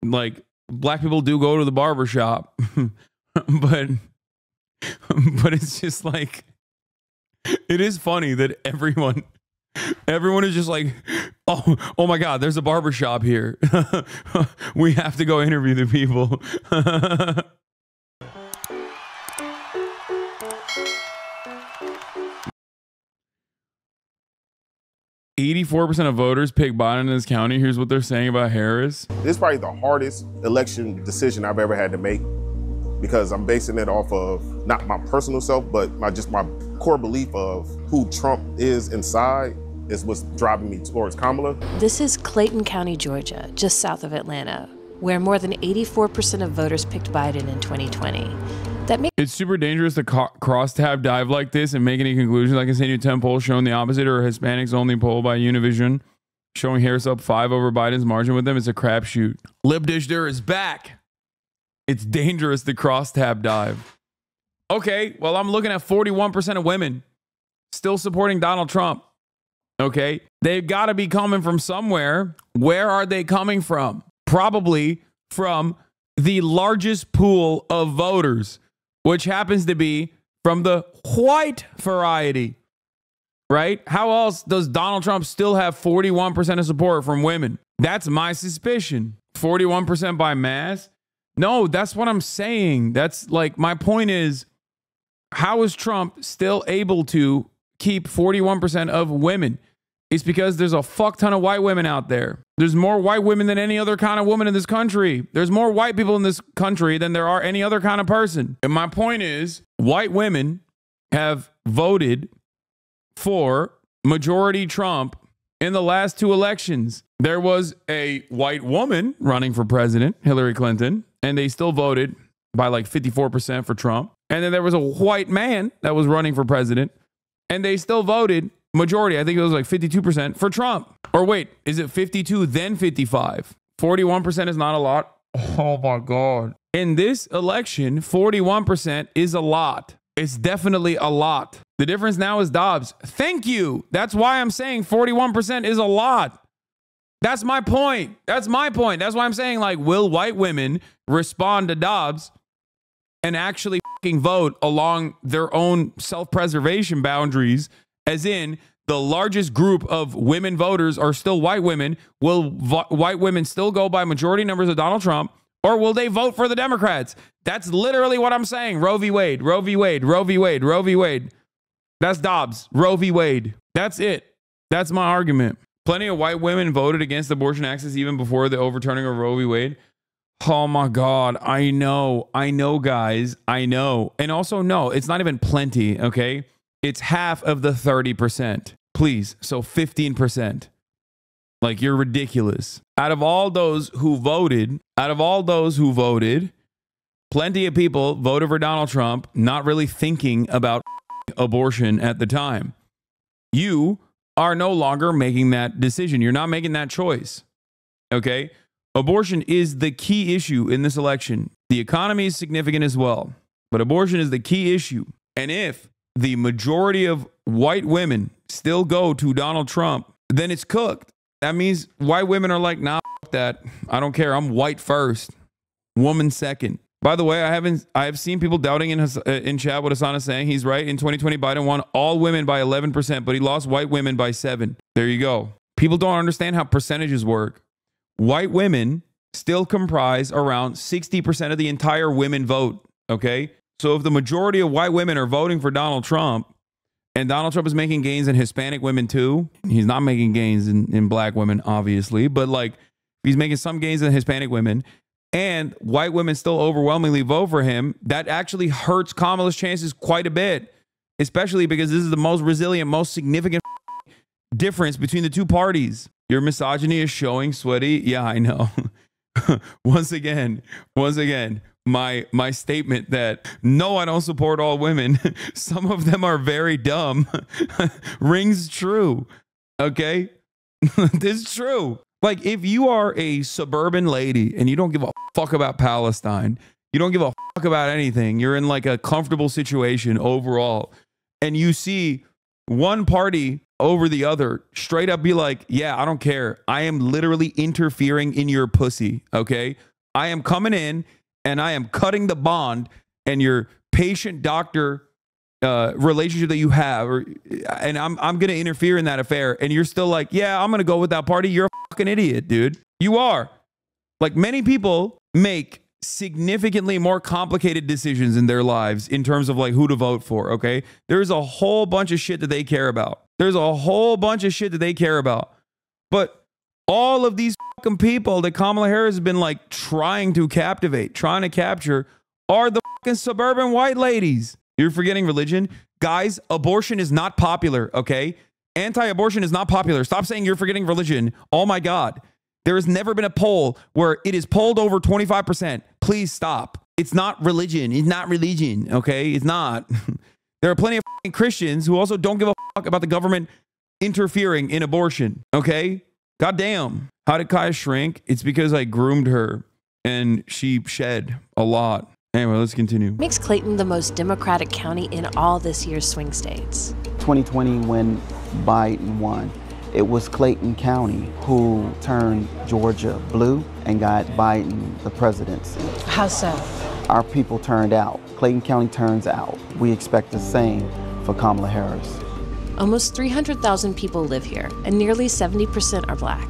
Like, black people do go to the barber shop, but it's just like, it is funny that everyone is just like, oh my God, there's a barber shop here. We have to go interview the people. 84% of voters pick Biden in this county. Here's what they're saying about Harris. This is probably the hardest election decision I've ever had to make, because I'm basing it off of not my personal self, but my core belief of who Trump is inside is what's driving me towards Kamala. This is Clayton County, Georgia, just south of Atlanta, where more than 84% of voters picked Biden in 2020. It's super dangerous to cross-tab dive like this and make any conclusions. I can send you 10 polls showing the opposite, or a Hispanics only poll by Univision showing Harris up 5 over Biden's margin with them. It's a crapshoot. Lib Dishder is back. It's dangerous to cross-tab dive. Okay, well, I'm looking at 41% of women still supporting Donald Trump. Okay, they've got to be coming from somewhere. Where are they coming from? Probably from the largest pool of voters, which happens to be from the white variety, right? How else does Donald Trump still have 41% of support from women? That's my suspicion. 41% by mass? No, that's what I'm saying. That's like, my point is, how is Trump still able to keep 41% of women? It's because there's a fuck ton of white women out there. There's more white women than any other kind of woman in this country. There's more white people in this country than there are any other kind of person. And my point is, white women have voted for majority Trump in the last 2 elections. There was a white woman running for president, Hillary Clinton, and they still voted by like 54% for Trump. And then there was a white man that was running for president, and they still voted majority, I think it was like 52% for Trump. Or wait, is it 52 then 55? 41% is not a lot. Oh my God. In this election, 41% is a lot. It's definitely a lot. The difference now is Dobbs. Thank you. That's why I'm saying 41% is a lot. That's my point. That's my point. That's why I'm saying, like, will white women respond to Dobbs and actually fucking vote along their own self-preservation boundaries? As in, the largest group of women voters are still white women. Will white women still go by majority numbers of Donald Trump, or will they vote for the Democrats? That's literally what I'm saying. Roe v. Wade, Roe v. Wade, Roe v. Wade, Roe v. Wade. That's Dobbs, Roe v. Wade. That's it. That's my argument. Plenty of white women voted against abortion access even before the overturning of Roe v. Wade. Oh my God. I know, guys. I know. And also, no, it's not even plenty, okay? It's half of the 30%. Please. So 15%. Like, you're ridiculous. Out of all those who voted, plenty of people voted for Donald Trump, not really thinking about abortion at the time. You are no longer making that decision. You're not making that choice. Okay? Abortion is the key issue in this election. The economy is significant as well, but abortion is the key issue. And if the majority of white women still go to Donald Trump, then it's cooked. That means white women are like, nah, fuck that. I don't care. I'm white first, woman second. By the way, I have seen people doubting in chat what Hasan is saying. He's right. In 2020, Biden won all women by 11%, but he lost white women by 7%. There you go. People don't understand how percentages work. White women still comprise around 60% of the entire women vote. Okay. So if the majority of white women are voting for Donald Trump, and Donald Trump is making gains in Hispanic women too, he's not making gains in black women, obviously, but like, he's making some gains in Hispanic women, and white women still overwhelmingly vote for him, that actually hurts Kamala's chances quite a bit, especially because this is the most resilient, most significant difference between the two parties. Your misogyny is showing, Sweaty. Yeah, I know. Once again, my statement that no, I don't support all women. Some of them are very dumb rings true. Okay. This is true. Like, if you are a suburban lady and you don't give a fuck about Palestine, you don't give a fuck about anything, you're in like a comfortable situation overall, and you see one party over the other, straight up be like, yeah, I don't care. I am literally interfering in your pussy, okay? I am coming in and I am cutting the bond and your patient-doctor relationship that you have, and I'm going to interfere in that affair, and you're still like, yeah, I'm going to go with that party. You're a fucking idiot, dude. You are. Like, many people make significantly more complicated decisions in their lives in terms of like who to vote for, okay? There's a whole bunch of shit that they care about. There's a whole bunch of shit that they care about. But all of these fucking people that Kamala Harris has been like trying to captivate, trying to capture, are the fucking suburban white ladies. You're forgetting religion. Guys, abortion is not popular, okay? Anti-abortion is not popular. Stop saying you're forgetting religion. Oh my God. There has never been a poll where it is polled over 25%. Please stop. It's not religion. It's not religion, okay? It's not. There are plenty of fucking Christians who also don't give a fuck about the government interfering in abortion, okay? God damn. How did Kaya shrink? It's because I groomed her and she shed a lot. Anyway, let's continue. Makes Clayton the most Democratic county in all this year's swing states. 2020, when Biden won, it was Clayton County who turned Georgia blue and got Biden the presidency. How so? Our people turned out. Clayton County turns out. We expect the same for Kamala Harris. Almost 300,000 people live here, and nearly 70% are black.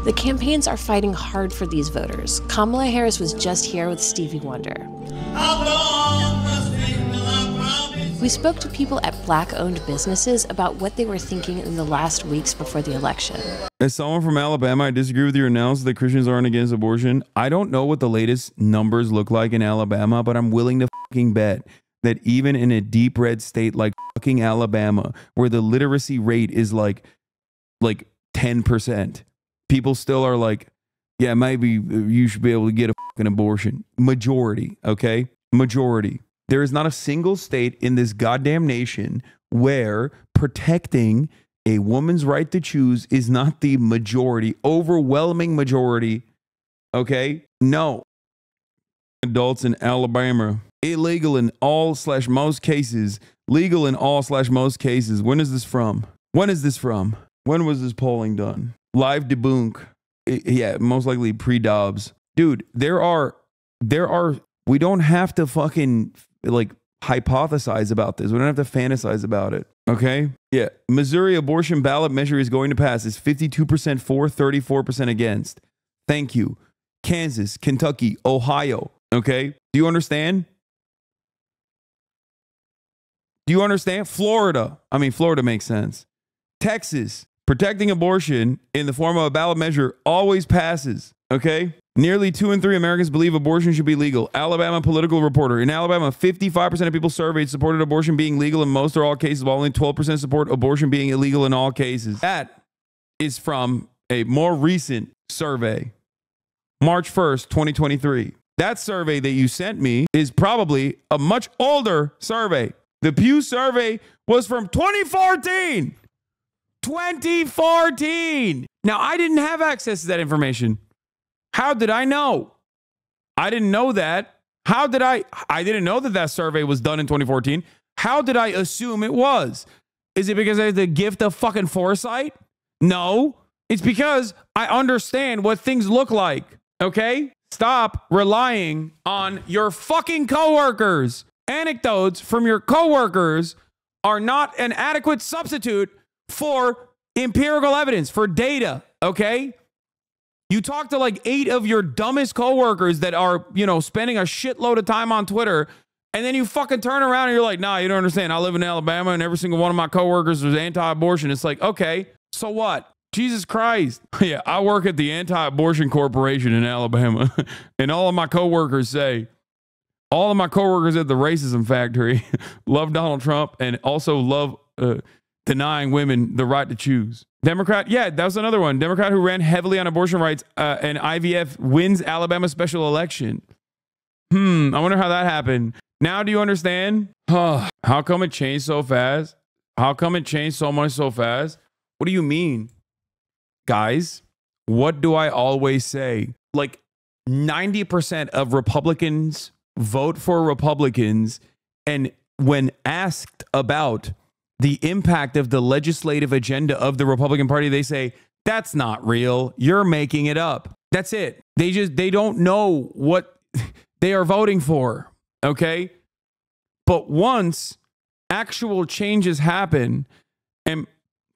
The campaigns are fighting hard for these voters. Kamala Harris was just here with Stevie Wonder. We spoke to people at black-owned businesses about what they were thinking in the last weeks before the election. As someone from Alabama, I disagree with your analysis that Christians aren't against abortion. I don't know what the latest numbers look like in Alabama, but I'm willing to fucking bet that even in a deep red state like fucking Alabama, where the literacy rate is like 10%, people still are like, yeah, maybe you should be able to get a fucking abortion. Majority, okay? Majority. There is not a single state in this goddamn nation where protecting a woman's right to choose is not the majority, overwhelming majority, okay? No. Adults in Alabama, illegal in all/most cases, legal in all/most cases. When is this from? When is this from? When was this polling done? Live debunk. Yeah, most likely pre-Dobbs. Dude, there are, we don't have to fucking like hypothesize about this. We don't have to fantasize about it. Okay? Yeah. Missouri abortion ballot measure is going to pass. It's 52% for, 34% against. Thank you. Kansas, Kentucky, Ohio. Okay? Do you understand? Do you understand? Florida. I mean, Florida makes sense. Texas. Protecting abortion in the form of a ballot measure always passes, okay? Nearly 2 in 3 Americans believe abortion should be legal. Alabama political reporter. In Alabama, 55% of people surveyed supported abortion being legal in most or all cases, while only 12% support abortion being illegal in all cases. That is from a more recent survey, March 1st, 2023. That survey that you sent me is probably a much older survey. The Pew survey was from 2014. 2014. Now, I didn't have access to that information. How did I know? I didn't know that. How did I didn't know that that survey was done in 2014. How did I assume it was? Is it because I had the gift of fucking foresight? No. It's because I understand what things look like. Okay? Stop relying on your fucking coworkers. Anecdotes from your coworkers are not an adequate substitute for empirical evidence, for data, okay? You talk to like 8 of your dumbest coworkers that are, spending a shitload of time on Twitter, and then you fucking turn around and you're like, nah, you don't understand. I live in Alabama and every single one of my coworkers was anti-abortion. It's like, okay, so what? Jesus Christ. Yeah, I work at the Anti-Abortion Corporation in Alabama, and all of my coworkers at the racism factory love Donald Trump and also love denying women the right to choose. Democrat, yeah, that was another one. Democrat who ran heavily on abortion rights and IVF wins Alabama special election. I wonder how that happened. Now do you understand? How come it changed so fast? How come it changed so much so fast? What do you mean? Guys, what do I always say? Like 90% of Republicans vote for Republicans, and when asked about the impact of the legislative agenda of the Republican Party, they say, that's not real. You're making it up. That's it. They don't know what they are voting for. Okay. But once actual changes happen and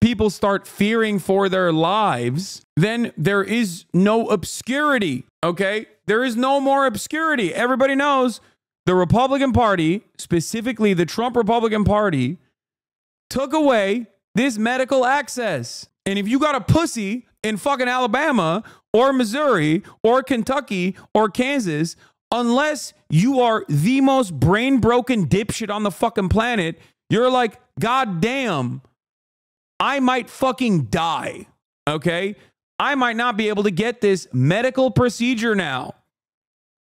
people start fearing for their lives, then there is no obscurity. Okay. There is no more obscurity. Everybody knows the Republican Party, specifically the Trump Republican Party, took away this medical access. And if you got a pussy in fucking Alabama or Missouri or Kentucky or Kansas, unless you are the most brain broken dipshit on the fucking planet, you're like, God damn, I might fucking die. Okay. I might not be able to get this medical procedure now.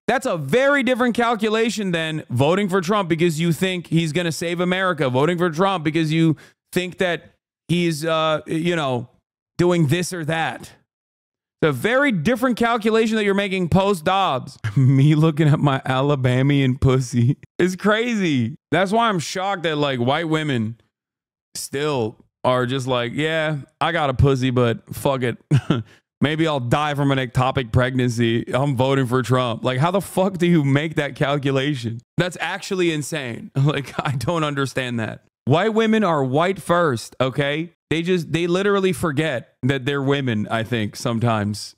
That's a very different calculation than voting for Trump because you think he's going to save America, voting for Trump because you think that he's, doing this or that. It's a very different calculation that you're making post-Dobbs. Me looking at my Alabamian pussy is crazy. That's why I'm shocked that like white women still are just like, yeah, I got a pussy, but fuck it. Maybe I'll die from an ectopic pregnancy. I'm voting for Trump. Like, how the fuck do you make that calculation? That's actually insane. Like, I don't understand that. White women are white first, okay? They literally forget that they're women, I think, sometimes.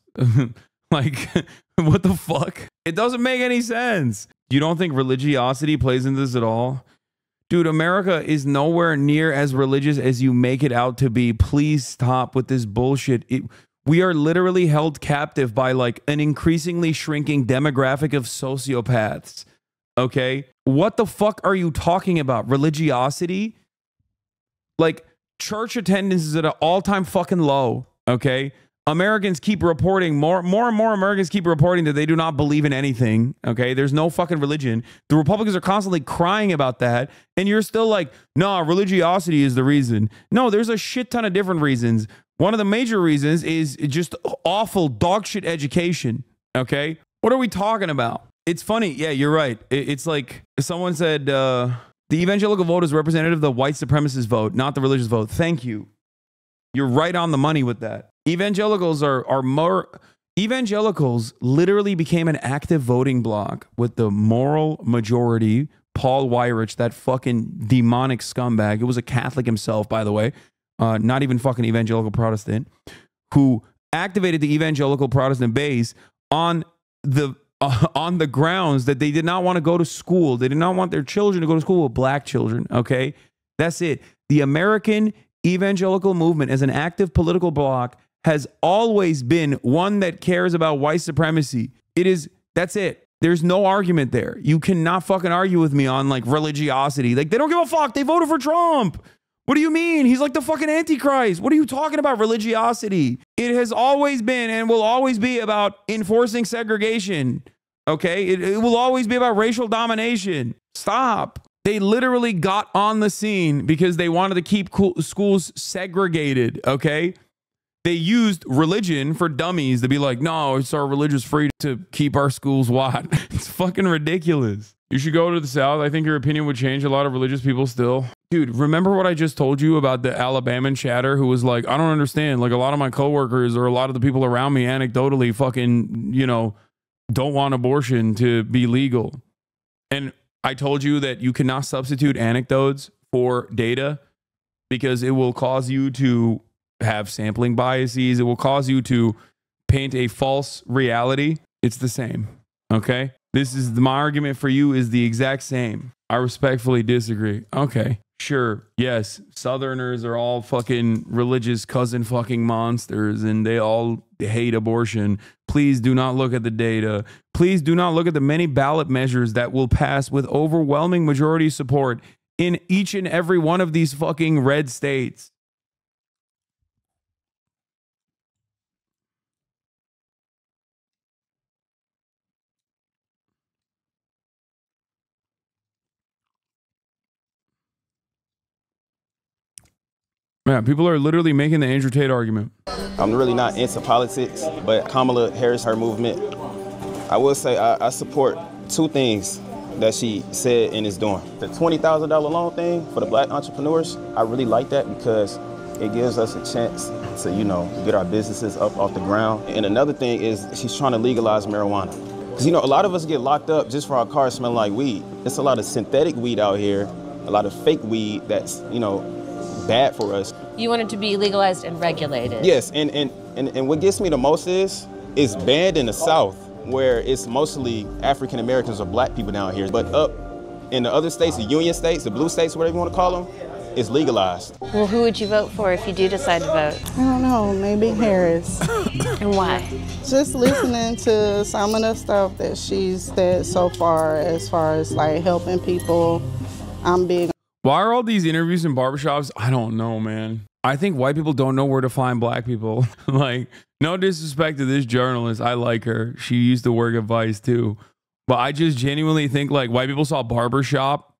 Like, what the fuck? It doesn't make any sense. You don't think religiosity plays into this at all? Dude, America is nowhere near as religious as you make it out to be. Please stop with this bullshit. We are literally held captive by like an increasingly shrinking demographic of sociopaths. Okay? What the fuck are you talking about? Religiosity? Like, church attendance is at an all-time fucking low. Okay? Americans keep reporting, more and more Americans keep reporting that they do not believe in anything. Okay? There's no fucking religion. The Republicans are constantly crying about that. And you're still like, no, religiosity is the reason. No, there's a shit ton of different reasons. One of the major reasons is just awful dog shit education. Okay? What are we talking about? It's funny. Yeah, you're right. It's like someone said, the evangelical vote is representative of the white supremacist vote, not the religious vote. Thank you. You're right on the money with that. Evangelicals evangelicals literally became an active voting bloc with the moral majority, Paul Weyrich, that fucking demonic scumbag. It was a Catholic himself, by the way. Not even fucking evangelical Protestant, who activated the evangelical Protestant base on the grounds that they did not want to go to school. They did not want their children to go to school with black children. Okay, that's it. The American evangelical movement as an active political bloc has always been one that cares about white supremacy. That's it. There's no argument there. You cannot fucking argue with me on like religiosity. Like, they don't give a fuck. They voted for Trump. What do you mean? He's like the fucking Antichrist. What are you talking about? Religiosity. It has always been and will always be about enforcing segregation. Okay? It will always be about racial domination. Stop. They literally got on the scene because they wanted to keep schools segregated. Okay? They used religion for dummies to be like, no, it's our religious freedom to keep our schools white. It's fucking ridiculous. You should go to the South. I think your opinion would change. A lot of religious people still. Dude, remember what I just told you about the Alabama chatter who was like, I don't understand. Like, a lot of my coworkers or a lot of the people around me anecdotally fucking, don't want abortion to be legal. And I told you that you cannot substitute anecdotes for data because it will cause you to have sampling biases. It will cause you to paint a false reality. It's the same. Okay? My argument for you is the exact same. I respectfully disagree. Okay. Sure. Yes. Southerners are all fucking religious cousin fucking monsters and they all hate abortion. Please do not look at the data. Please do not look at the many ballot measures that will pass with overwhelming majority support in each and every one of these fucking red states. Yeah, people are literally making the Andrew Tate argument. I'm really not into politics, but Kamala Harris, her movement, I will say I support two things. that she said and is doing. The $20,000 loan thing for the black entrepreneurs, I really like that because it gives us a chance to, you know, get our businesses up off the ground. And another thing is she's trying to legalize marijuana. Because, you know, a lot of us get locked up just for our cars smelling like weed. There's a lot of synthetic weed out here, a lot of fake weed that's, you know, bad for us. You want it to be legalized and regulated. Yes, and what gets me the most is it's banned in the South, where it's mostly African Americans or black people down here. But up in the other states, the union states, the blue states, whatever you want to call them, it's legalized. Well, who would you vote for if you do decide to vote? I don't know, maybe Harris. And why? Just listening to some of the stuff that she's said so far as like helping people, I'm big. Why are all these interviews in barbershops? I don't know, man. I think white people don't know where to find black people. Like, no disrespect to this journalist. I like her. She used to work at Vice too. But I just genuinely think like white people saw Barbershop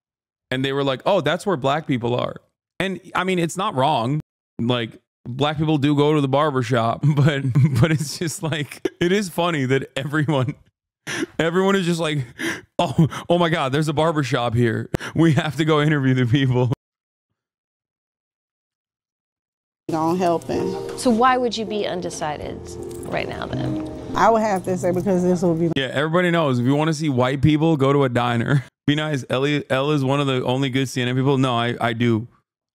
and they were like, oh, that's where black people are. And I mean, it's not wrong. Like, black people do go to the barbershop, but it's just like, it is funny that everyone is just like, oh my God, there's a barbershop here. We have to go interview the people. Gonna help him. So why would you be undecided right now then? I would have to say because this will be. Yeah, everybody knows if you want to see white people, go to a diner. Be nice. Elle is one of the only good CNN people. No, I do.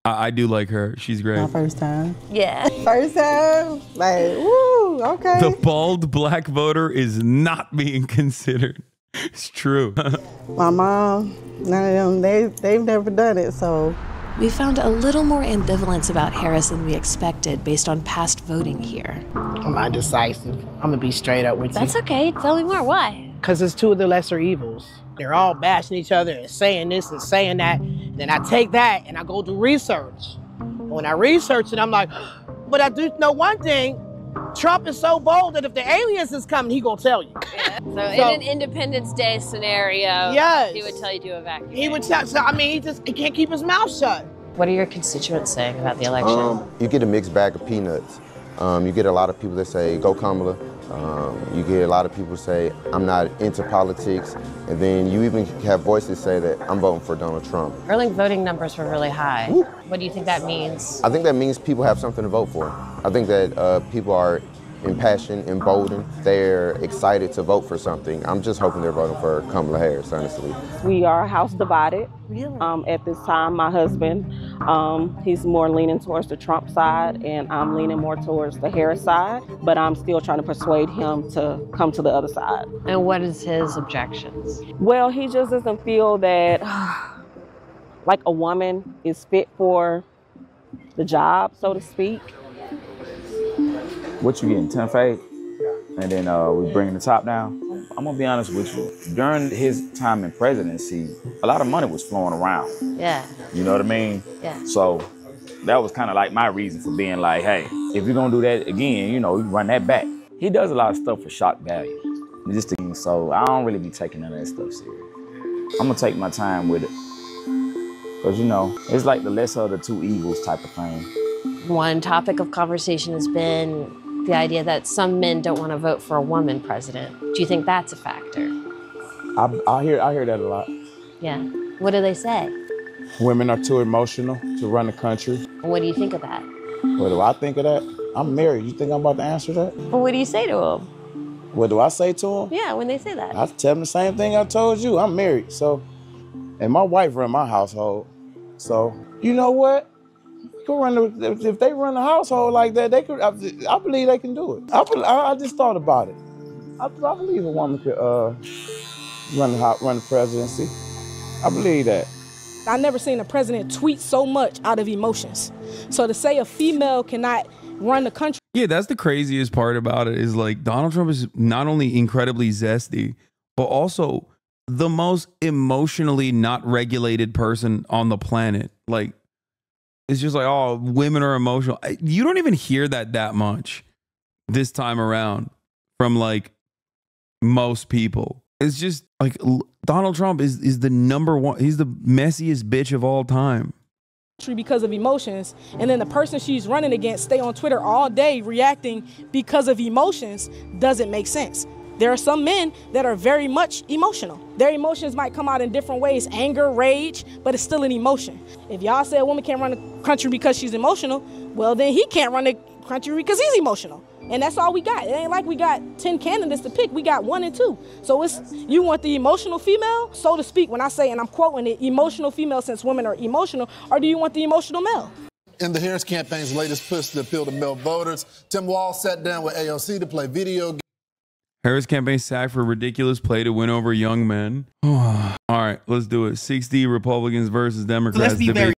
I do like her. She's great. My first time. Yeah. First time. Like, woo, okay. The bald black voter is not being considered. It's true. My mom, none of them, they've never done it, so. We found a little more ambivalence about Harris than we expected based on past voting here. I'm indecisive. I'm gonna be straight up with you. That's okay. Tell me more. Why? Because it's two of the lesser evils. They're all bashing each other and saying this and saying that. Then I take that and I go do research. When I research it, I'm like, but I do know one thing. Trump is so bold that if the aliens is coming, he gonna tell you. Yeah. So in an Independence Day scenario, yes, he would tell you to evacuate. He would tell. So I mean, he can't keep his mouth shut. What are your constituents saying about the election? You get a mixed bag of peanuts. You get a lot of people that say, go Kamala. You get a lot of people say, I'm not into politics. And then you even have voices say that I'm voting for Donald Trump. Early voting numbers were really high. Woo. What do you think that means? I think that means people have something to vote for. I think that people are impassioned, emboldened. They're excited to vote for something. I'm just hoping they're voting for Kamala Harris, honestly. We are house divided. Really? At this time, my husband, he's more leaning towards the Trump side, and I'm leaning more towards the Harris side, but I'm still trying to persuade him to come to the other side. And what is his objections? Well, he just doesn't feel that like a woman is fit for the job, so to speak. What you getting, 10 fade? And then we bringing the top down. I'm gonna be honest with you. During his time in presidency, a lot of money was flowing around. Yeah. You know what I mean? Yeah. So that was kind of like my reason for being like, hey, if you're gonna do that again, you know, you run that back. He does a lot of stuff for shock value. So I don't really be taking none of that stuff serious. I'm gonna take my time with it. Cause you know, it's like the lesser of the two evils type of thing. One topic of conversation has been the idea that some men don't want to vote for a woman president. Do you think that's a factor? I hear that a lot. Yeah. What do they say? Women are too emotional to run the country. What do you think of that? What do I think of that? I'm married. You think I'm about to answer that? Well, what do you say to them? What do I say to them? Yeah, when they say that. I tell them the same thing I told you. I'm married, so, and my wife run my household. So, you know what? If they run a household like that, they could. I believe they can do it. I just thought about it. I believe a woman could run the presidency. I believe that. I've never seen a president tweet so much out of emotions. So to say a female cannot run the country. Yeah, that's the craziest part about it is like Donald Trump is not only incredibly zesty, but also the most emotionally not regulated person on the planet. Like, it's just like, oh, women are emotional. You don't even hear that much this time around from like most people. It's just like Donald Trump is the number one. He's the messiest bitch of all time. Because of emotions, and then the person she's running against stay on Twitter all day reacting because of emotions doesn't make sense. There are some men that are very much emotional. Their emotions might come out in different ways, anger, rage, but it's still an emotion. If y'all say a woman can't run the country because she's emotional, well, then he can't run the country because he's emotional. And that's all we got. It ain't like we got 10 candidates to pick. We got 1 and 2. So it's, you want the emotional female, so to speak, when I say, and I'm quoting it, emotional female since women are emotional, or do you want the emotional male? In the Harris campaign's latest push to appeal to male voters, Tim Walz sat down with AOC to play video games. Harris campaign sacked for ridiculous play to win over young men. All right, let's do it. 60 Republicans versus Democrats. Let's be very